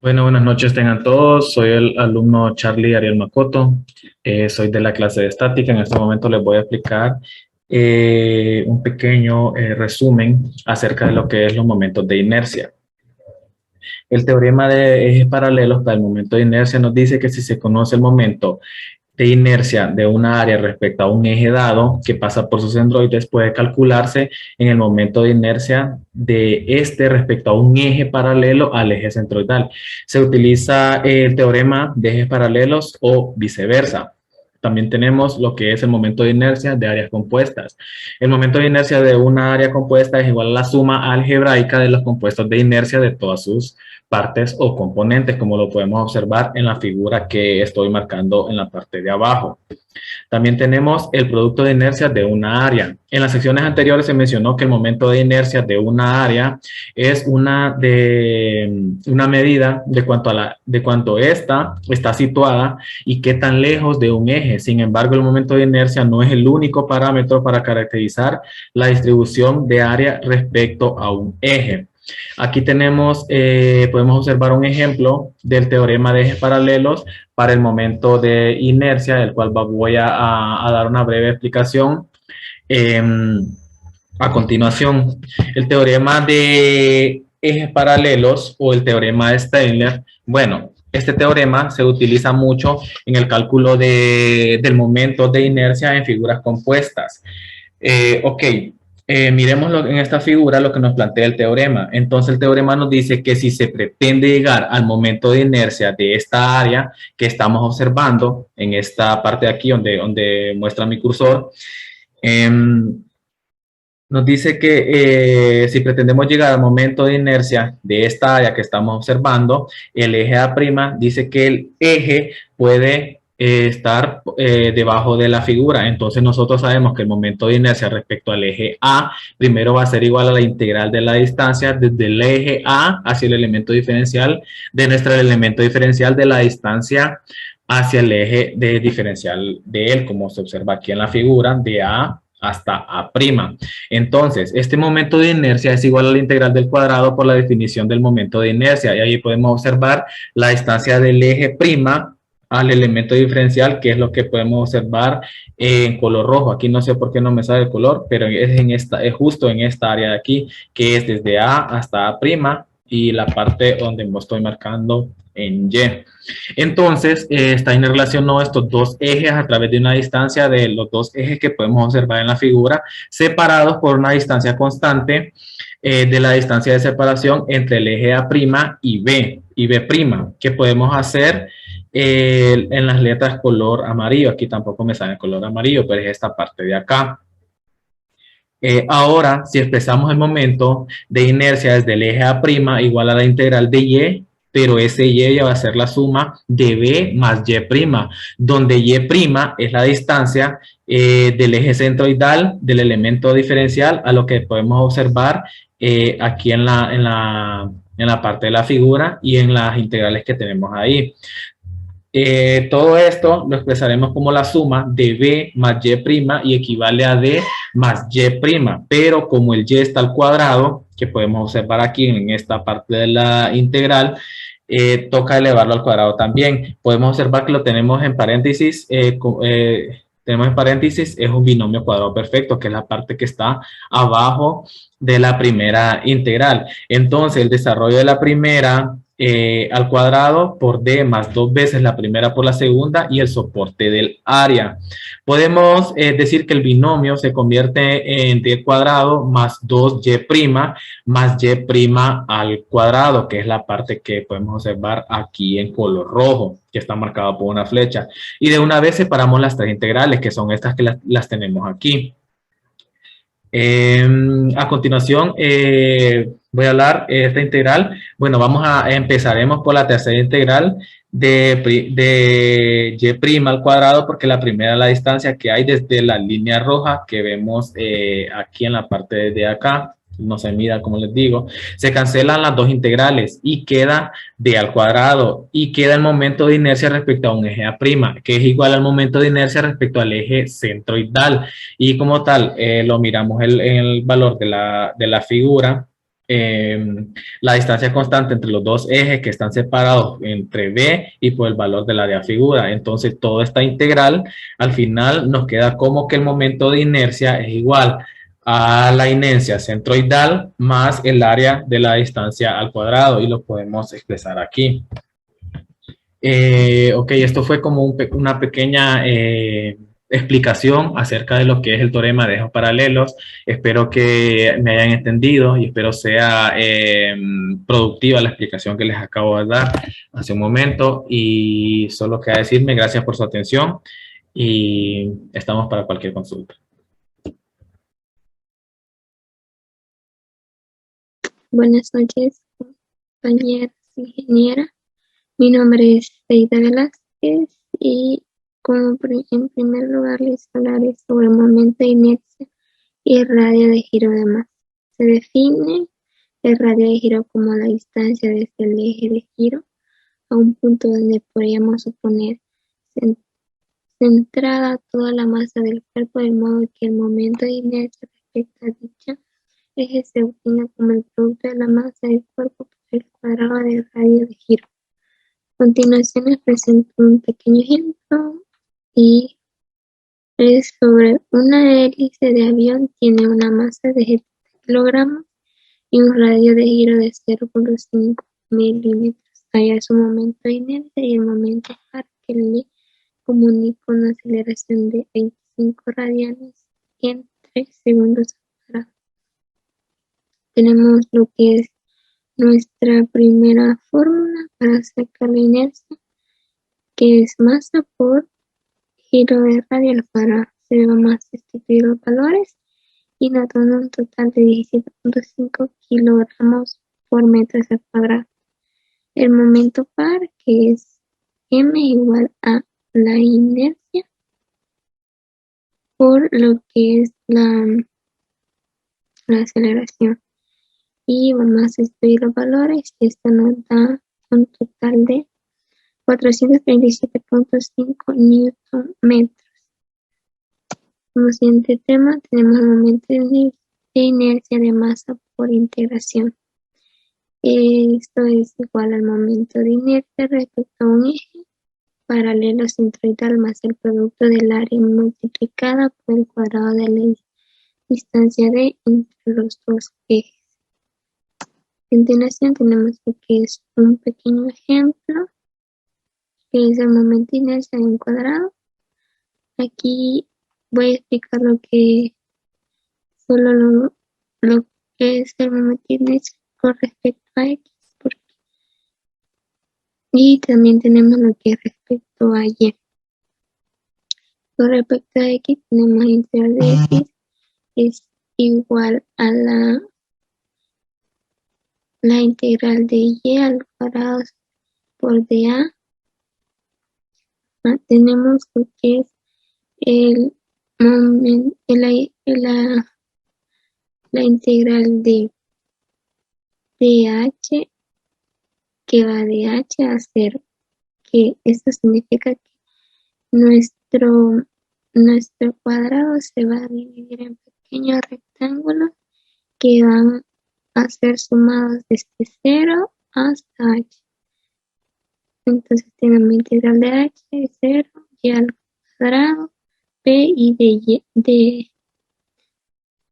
Bueno, buenas noches tengan todos. Soy el alumno Charlie Ariel Makoto. Soy de la clase de estática. En este momento les voy a explicar un pequeño resumen acerca de lo que es los momentos de inercia. El teorema de ejes paralelos para el momento de inercia nos dice que si se conoce el momento de inercia de una área respecto a un eje dado que pasa por sus centroides, puede calcularse en el momento de inercia de este respecto a un eje paralelo al eje centroidal. Se utiliza el teorema de ejes paralelos o viceversa. También tenemos lo que es el momento de inercia de áreas compuestas. El momento de inercia de una área compuesta es igual a la suma algebraica de los compuestos de inercia de todas sus partes o componentes, como lo podemos observar en la figura que estoy marcando en la parte de abajo. También tenemos el producto de inercia de una área. En las secciones anteriores se mencionó que el momento de inercia de una área es una medida de cuánto ésta está situada y qué tan lejos de un eje. Sin embargo, el momento de inercia no es el único parámetro para caracterizar la distribución de área respecto a un eje. Aquí tenemos, podemos observar un ejemplo del teorema de ejes paralelos para el momento de inercia, del cual voy a dar una breve explicación a continuación. El teorema de ejes paralelos o el teorema de Steiner, bueno, este teorema se utiliza mucho en el cálculo del momento de inercia en figuras compuestas. Ok, miremos en esta figura lo que nos plantea el teorema. Entonces el teorema nos dice que si se pretende llegar al momento de inercia de esta área que estamos observando, en esta parte de aquí donde muestra mi cursor, nos dice que si pretendemos llegar al momento de inercia de esta área que estamos observando, el eje A' dice que el eje puede estar debajo de la figura. Entonces nosotros sabemos que el momento de inercia respecto al eje A primero va a ser igual a la integral de la distancia desde el eje A hacia el elemento diferencial de nuestro elemento diferencial de la distancia hacia el eje de diferencial de él, como se observa aquí en la figura, de A hasta A'. Entonces, este momento de inercia es igual a la integral del cuadrado por la definición del momento de inercia. Y ahí podemos observar la distancia del eje' al elemento diferencial, que es lo que podemos observar en color rojo. Aquí no sé por qué no me sale el color, pero es justo en esta área de aquí, que es desde A hasta A', y la parte donde me estoy marcando en Y. Entonces, Steiner relacionó estos dos ejes a través de una distancia de los dos ejes que podemos observar en la figura, separados por una distancia constante de la distancia de separación entre el eje A' y B', que podemos hacer en las letras color amarillo. Aquí tampoco me sale el color amarillo, pero es esta parte de acá. Ahora, si expresamos el momento de inercia desde el eje A' igual a la integral de Y, pero ese Y ya va a ser la suma de B más Y', donde Y' es la distancia del eje centroidal del elemento diferencial a lo que podemos observar aquí en la parte de la figura y en las integrales que tenemos ahí. Todo esto lo expresaremos como la suma de B más Y' y equivale a D más Y', pero como el Y está al cuadrado, que podemos observar aquí en esta parte de la integral, toca elevarlo al cuadrado también. Podemos observar que lo tenemos en paréntesis, es un binomio cuadrado perfecto, que es la parte que está abajo de la primera integral. Entonces, el desarrollo de la primera al cuadrado por D más dos veces la primera por la segunda y el soporte del área. Podemos decir que el binomio se convierte en D cuadrado más 2Y' más Y' al cuadrado, que es la parte que podemos observar aquí en color rojo, que está marcado por una flecha. Y de una vez separamos las tres integrales, que son estas que las tenemos aquí. A continuación, voy a hablar de esta integral. Bueno, empezaremos por la tercera integral de Y' al cuadrado, porque la primera es la distancia que hay desde la línea roja que vemos aquí en la parte de acá. No se mira, como les digo. Se cancelan las dos integrales y queda D al cuadrado y queda el momento de inercia respecto a un eje A', que es igual al momento de inercia respecto al eje centroidal. Y como tal, lo miramos en el valor de la figura. la distancia constante entre los dos ejes que están separados entre B y por el valor de la de la figura. Entonces, toda esta integral, al final nos queda como que el momento de inercia es igual a la inercia centroidal más el área de la distancia al cuadrado, y lo podemos expresar aquí. Ok, esto fue como una pequeña explicación acerca de lo que es el teorema de ejes paralelos. Espero que me hayan entendido y espero sea productiva la explicación que les acabo de dar hace un momento. Y solo queda decirme gracias por su atención y estamos para cualquier consulta. Buenas noches, compañeras ingeniera. Mi nombre es Seida Velázquez y en primer lugar les hablaré sobre el momento de inercia y el radio de giro de masa. Se define el radio de giro como la distancia desde el eje de giro a un punto donde podríamos suponer centrada toda la masa del cuerpo, de modo que el momento de inercia respecto a dicha eje se obtiene como el producto de la masa del cuerpo por el cuadrado del radio de giro. A continuación les presento un pequeño ejemplo y es sobre una hélice de avión. Tiene una masa de 70 kilogramos y un radio de giro de 0,5 milímetros. Haya su momento de inercia y el momento par que le comunica una aceleración de 25 radianes en 3 segundos cuadrados. Tenemos lo que es nuestra primera fórmula para sacar la inercia, que es masa por giro de radio al cuadrado. Se vamos a sustituir los valores y nos dan un total de 17,5 kilogramos por metro al cuadrado. El momento par, que es m igual a la inercia por lo que es la aceleración. Y vamos a sustituir los valores. Esto nos da un total de 437,5 newton metros. Como siguiente tema tenemos el momento de inercia de masa por integración. Esto es igual al momento de inercia respecto a un eje paralelo centroidal más el producto del área multiplicada por el cuadrado de la distancia d entre los dos ejes. A continuación tenemos lo que es un pequeño ejemplo, que es el momento de inercia en cuadrado. Aquí voy a explicar solo lo que es el momento de inercia con respecto a x, y también tenemos lo que es respecto a y. Con respecto a x tenemos integral de x es igual a la integral de y al cuadrado por dA. Tenemos lo que es el momento, la integral de dh, que va de h a 0, que esto significa que nuestro cuadrado se va a dividir en pequeños rectángulos que van a ser sumados desde 0 hasta h. Entonces tenemos integral de h de 0, y al cuadrado, p y de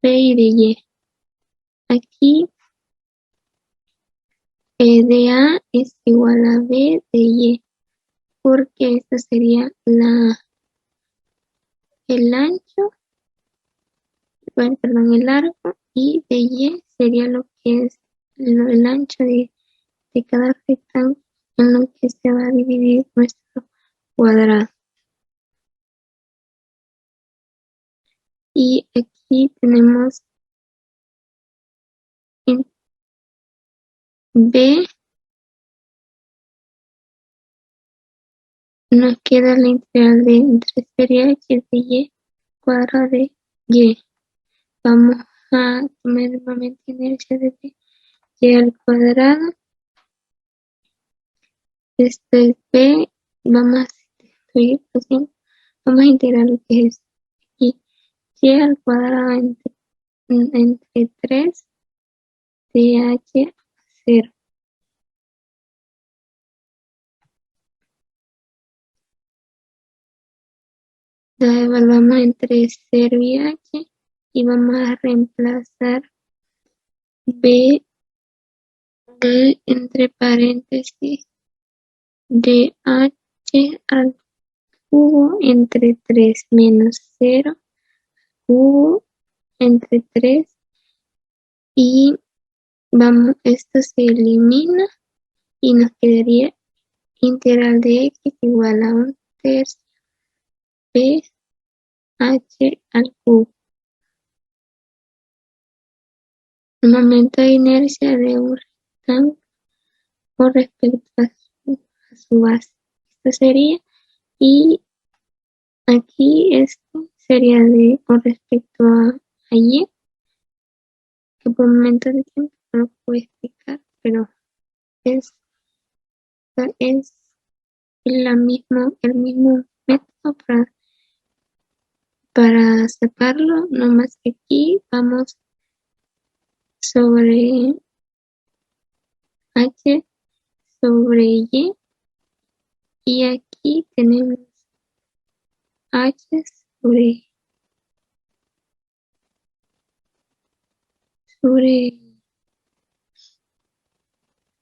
y. Aquí dA es igual a b de y, porque esta sería el ancho, el largo, y de y sería lo que es el ancho de cada rectángulo en lo que se va a dividir nuestro cuadrado. Y aquí tenemos en b, nos queda la integral de entre sería h de y cuadrado de y. Vamos a tomar el momento de inercia de y al cuadrado. Esto es b, vamos a sustituir, vamos a integrar lo que es y al cuadrado entre 3 TH a 0. Lo evaluamos entre 0 y H y vamos a reemplazar B entre paréntesis de H al cubo entre 3 menos 0 cubo entre 3 y esto se elimina y nos quedaría integral de x igual a 1/3 b h al cubo. El momento de inercia de un rectángulo con respecto a su base. Esto sería, y aquí esto sería con respecto a y, que por momentos de tiempo no lo puedo explicar, pero es el mismo método para sacarlo, nomás que aquí vamos sobre h sobre y aquí tenemos h sobre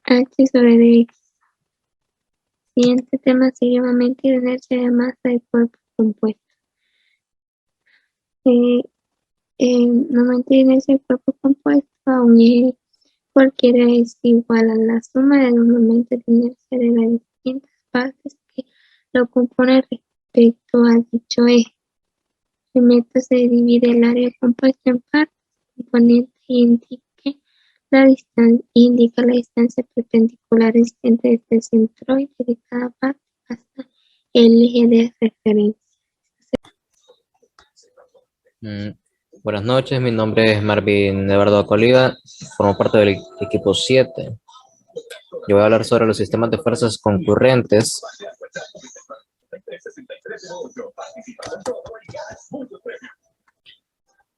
h sobre dx. Siguiente tema sería momento de inercia de masa de cuerpo compuesto. Momento de inercia de cuerpo compuesto a un eje cualquiera es igual a la suma de los momentos de inercia de las distintas partes que lo componen respecto a dicho eje. El método se divide el área compuesta en partes componentes y indica la distancia perpendicular existente desde el centroide de cada parte hasta el eje de referencia. Buenas noches, mi nombre es Marvin Eduardo Coliva, formo parte del equipo 7. Yo voy a hablar sobre los sistemas de fuerzas concurrentes.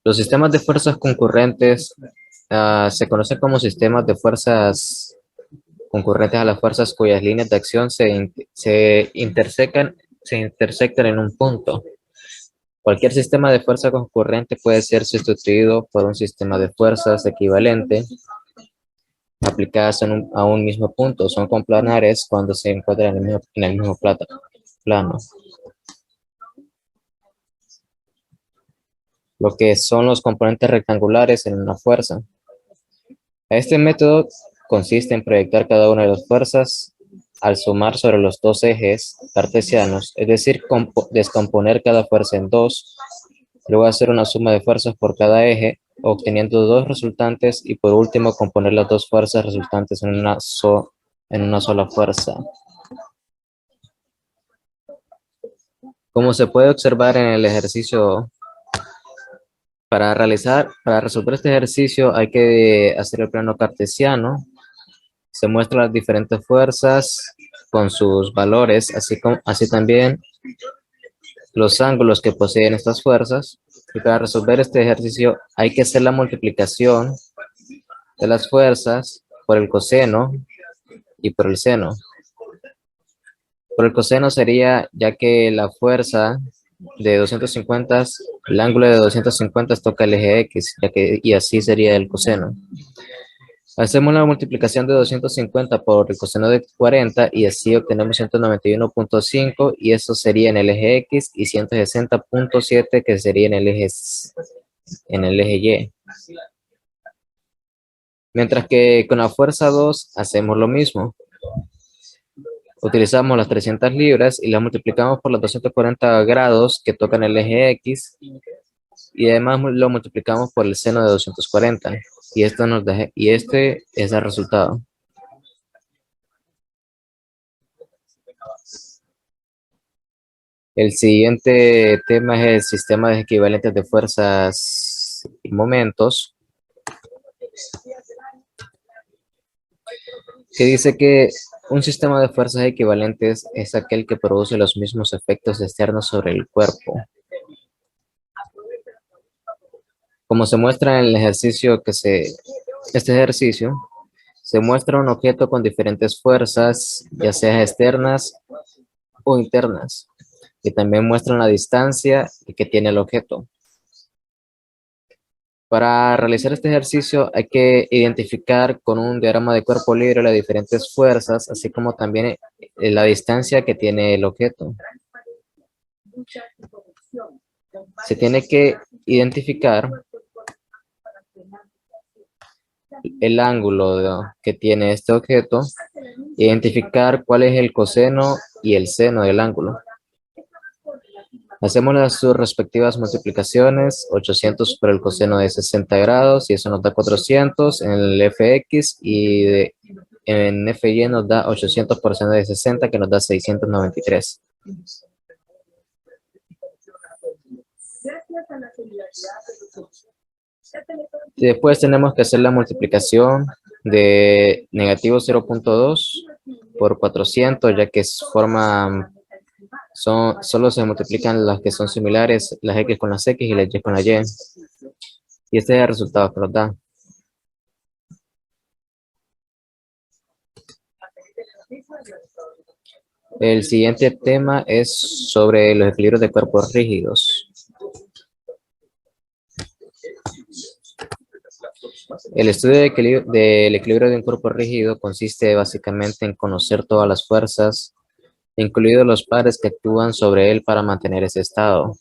Los sistemas de fuerzas concurrentes se conocen como sistemas de fuerzas concurrentes a las fuerzas cuyas líneas de acción se intersectan en un punto. Cualquier sistema de fuerza concurrente puede ser sustituido por un sistema de fuerzas equivalente aplicadas a un mismo punto. Son coplanares cuando se encuentran en el mismo plano. Lo que son los componentes rectangulares en una fuerza. Este método consiste en proyectar cada una de las fuerzas al sumar sobre los dos ejes cartesianos, es decir, descomponer cada fuerza en dos, luego hacer una suma de fuerzas por cada eje, obteniendo dos resultantes y por último componer las dos fuerzas resultantes en una sola fuerza. Como se puede observar en el ejercicio, para resolver este ejercicio hay que hacer el plano cartesiano. Se muestran las diferentes fuerzas con sus valores, así también los ángulos que poseen estas fuerzas. Y para resolver este ejercicio hay que hacer la multiplicación de las fuerzas por el coseno y por el seno. Por el coseno sería, ya que la fuerza de 250, el ángulo de 250 toca el eje X, y así sería el coseno. Hacemos la multiplicación de 250 por el coseno de 40 y así obtenemos 191.5 y eso sería en el eje X y 160.7 que sería en el eje Y. Mientras que con la fuerza 2 hacemos lo mismo. Utilizamos las 300 libras y las multiplicamos por los 240 grados que tocan el eje X y además lo multiplicamos por el seno de 240 y este es el resultado. El siguiente tema es el sistema de equivalentes de fuerzas y momentos, que dice que un sistema de fuerzas equivalentes es aquel que produce los mismos efectos externos sobre el cuerpo. Como se muestra en el ejercicio que se este ejercicio, se muestra un objeto con diferentes fuerzas, ya sea externas o internas, y también muestran la distancia que tiene el objeto. Para realizar este ejercicio hay que identificar con un diagrama de cuerpo libre las diferentes fuerzas, así como también la distancia que tiene el objeto. Se tiene que identificar el ángulo que tiene este objeto, identificar cuál es el coseno y el seno del ángulo. Hacemos sus respectivas multiplicaciones, 800 por el coseno de 60 grados, y eso nos da 400 en el fx, y en fy nos da 800 por seno de 60, que nos da 693. Y después tenemos que hacer la multiplicación de negativo 0.2 por 400, ya que solo se multiplican las que son similares, las x con las x y las y con la y. Y este es el resultado que nos da. El siguiente tema es sobre los equilibrios de cuerpos rígidos. El estudio del equilibrio de un cuerpo rígido consiste básicamente en conocer todas las fuerzas, incluidos los pares que actúan sobre él para mantener ese estado.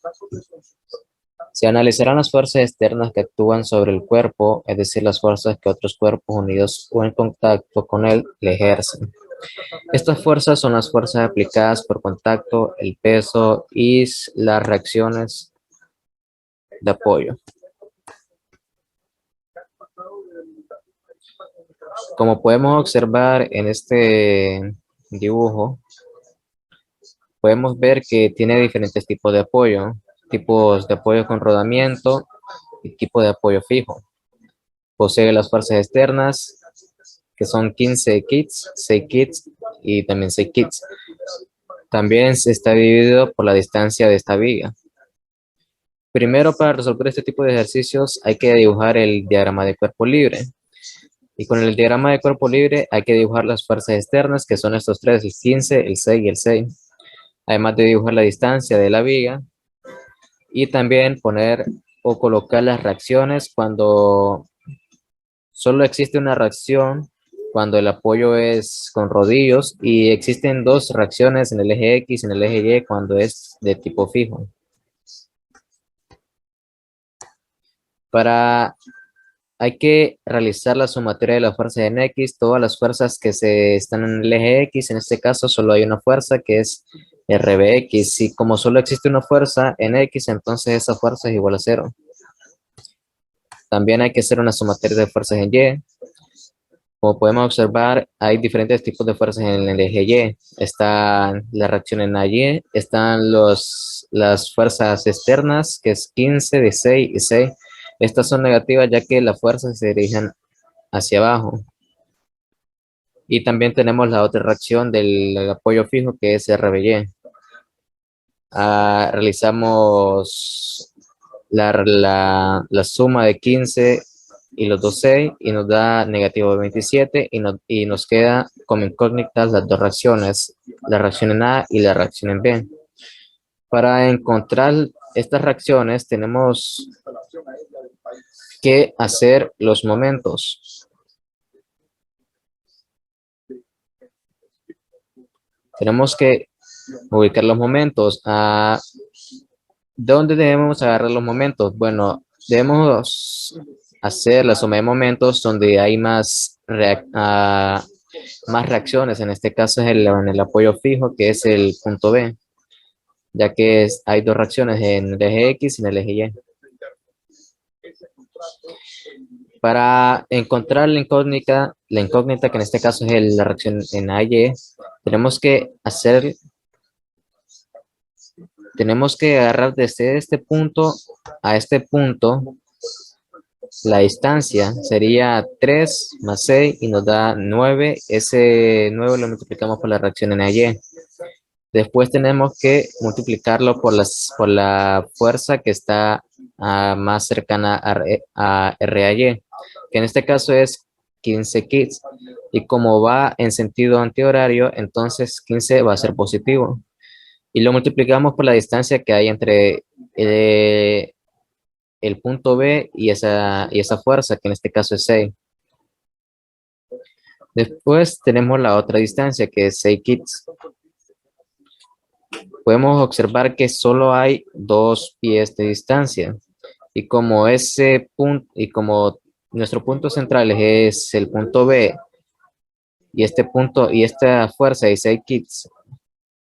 Se analizarán las fuerzas externas que actúan sobre el cuerpo, es decir, las fuerzas que otros cuerpos unidos o en contacto con él le ejercen. Estas fuerzas son las fuerzas aplicadas por contacto, el peso y las reacciones de apoyo. Como podemos observar en este dibujo, podemos ver que tiene diferentes tipos de apoyo, tipos de apoyo con rodamiento y tipo de apoyo fijo. Posee las fuerzas externas, que son 15 kits, 6 kits y también 6 kits. También está dividido por la distancia de esta viga. Primero, para resolver este tipo de ejercicios hay que dibujar el diagrama de cuerpo libre. Y con el diagrama de cuerpo libre hay que dibujar las fuerzas externas, que son estos tres, el 15, el 6 y el 6. Además de dibujar la distancia de la viga. Y también poner o colocar las reacciones cuando solo existe una reacción, cuando el apoyo es con rodillos, y existen dos reacciones en el eje X y en el eje Y cuando es de tipo fijo. Hay que realizar la sumatoria de las fuerzas en X, todas las fuerzas que están en el eje X, en este caso solo hay una fuerza que es RBX, y como solo existe una fuerza en X, entonces esa fuerza es igual a 0. También hay que hacer una sumatoria de fuerzas en Y. Como podemos observar, hay diferentes tipos de fuerzas en el eje Y. Está la reacción en AY, están las fuerzas externas, que es 15, 16 y 6. Estas son negativas ya que las fuerzas se dirigen hacia abajo. Y también tenemos la otra reacción del apoyo fijo, que es RBY. Realizamos la suma de 15 y los dos 6 y nos da negativo 27 y nos queda como incógnitas las dos reacciones, la reacción en A y la reacción en B. Para encontrar estas reacciones tenemos que hacer los momentos. Tenemos que ubicar los momentos. ¿Dónde debemos agarrar los momentos? Bueno, debemos hacer la suma de momentos donde hay más reacciones. En este caso es en el apoyo fijo, que es el punto B, ya que hay dos reacciones en el eje X y en el eje Y. Para encontrar la incógnita que en este caso es la reacción en AY, tenemos que agarrar desde este punto a este punto. La distancia sería 3 más 6 y nos da 9. Ese 9 lo multiplicamos por la reacción en AY. Después tenemos que multiplicarlo por la fuerza que está más cercana a RAY. que en este caso es 15 kits. Y como va en sentido antihorario, entonces 15 va a ser positivo. Y lo multiplicamos por la distancia que hay entre el punto B y esa fuerza, que en este caso es 6. Después tenemos la otra distancia, que es 6 kits. Podemos observar que solo hay 2 pies de distancia. Y como nuestro punto central es el punto B, y este punto y esta fuerza de 6 kits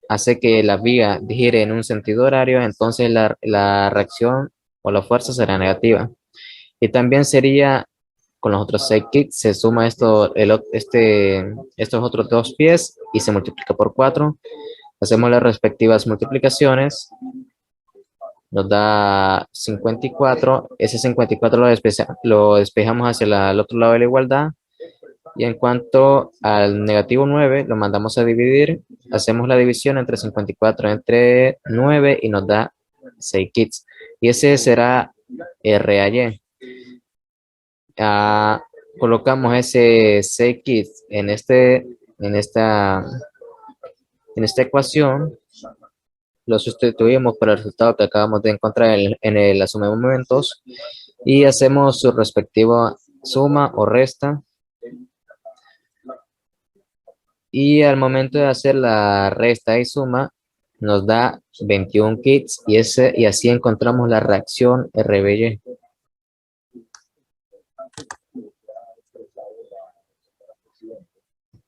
hace que la vía gire en un sentido horario, entonces la reacción o la fuerza será negativa. Y también sería, con los otros 6 kits, se suma estos otros 2 pies y se multiplica por 4. Hacemos las respectivas multiplicaciones. Nos da 54. Ese 54 lo despejamos hacia el otro lado de la igualdad. Y en cuanto al negativo 9, lo mandamos a dividir. Hacemos la división entre 54 entre 9 y nos da 6 kits. Y ese será RAY. Colocamos ese 6 kits en esta ecuación. Lo sustituimos por el resultado que acabamos de encontrar en la suma de momentos y hacemos su respectiva suma o resta. Y al momento de hacer la resta y suma, nos da 21 kits y así encontramos la reacción RBY.